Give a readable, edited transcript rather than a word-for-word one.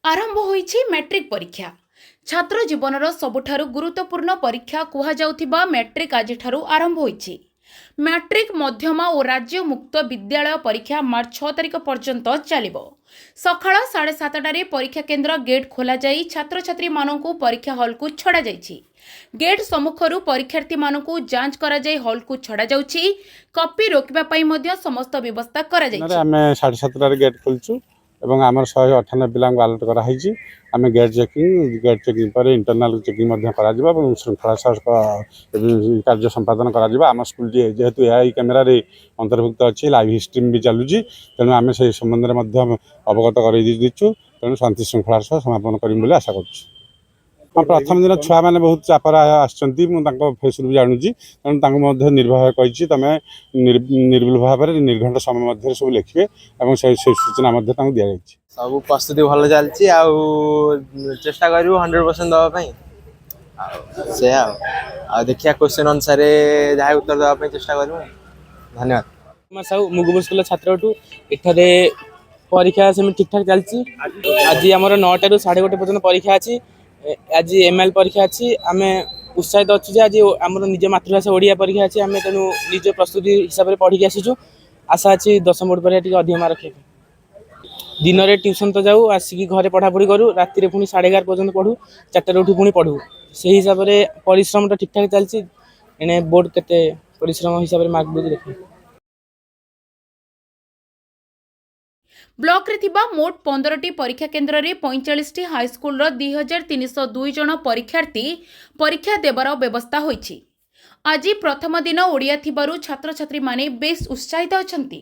आरंभ होईछि मैट्रिक परीक्षा। छात्र जीवनर सबुठारु गुरुत्वपूर्ण परीक्षा कुहाजाउथिबा मैट्रिक आजिठारु आरंभ होईछि। मैट्रिक मध्यमा और राज्य मुक्त विद्यालय परीक्षा मार्च 6 तारिख पर्यंत चलिबो। सकाळ 7:30 परीक्षा केन्द्र गेट खोला जाई छात्र छात्री मानकु परीक्षा हॉल को छड़ा जाईछि। गेट सम्मुखरु परीक्षार्थी मानकु जांच करा जाई हॉल को छड़ा जाउछि। कॉपी रोकिबा पई मध्य समस्त व्यवस्था करा जाईछि। आमे 7:30 गेट खोलछु एवं आमर 198 पिला आलर्ट कराई। आम गेट चेकिंग पर इंटरनाल चेकिंग श्रृंखला कार्य संपादन करा स्कूल जेहेतु एआई कैमेरा अंतर्भुक्त अच्छी लाइव स्ट्रीम भी चलुची तेणु आम से संबंध में अवगत कर तेणु शांति श्रृंखला समापन करें आशा कर। प्रथम दिन छुआ मैंने बहुत चापर फेसबुक भी जानूची तेणु निर्भय कही तुम निर्भुल भाव में निर्घंट समय मध्य सब लिखे और सूचना दि जाए सब प्रस्तुति भल चलती चेष्टा करूँ 100% दवाई से देखिए क्वेश्चन अनुसार जहाँ उत्तर देवाई चेष्टा करूँ। धन्यवाद। साहू मुगुबुर स्कूल छात्र एठारे परीक्षा से ठीक ठाक चलती। आज आम 9 टा 1:30 पर्यटन परीक्षा अच्छी। आज एमएल परीक्षा अच्छी। आम उत्साहित अच्छे आज आम निज मातृभाषा ओडिया परीक्षा अच्छी। आम तेणु निज प्रस्तुति हिसाब से पढ़ी आसीचु। आशा अच्छी 10 बोर्ड पर अधिक मार्क रखे। दिन में ट्यूशन तो जाऊ आसिक घरे पढ़ापढ़ी करूँ राति पुणी 11:30 पर्यटन पढ़ू 4टार उठी पुणी पढ़ू से हिसाब से परिश्रम ठीक ठाक चलती। एने बोर्ड केते परिश्रम हिसाब से मार्क बुझी देखे। ब्लॉक रे थिबा मोट 15टी परीक्षा केन्द्र रे 45टी हाईस्कूल रो 2302 जन परीक्षार्थी परीक्षा देबार व्यवस्था होईछि। आज प्रथम दिन ओडिया थिबारु छात्र छात्री माने बेस उत्साहित अछंती।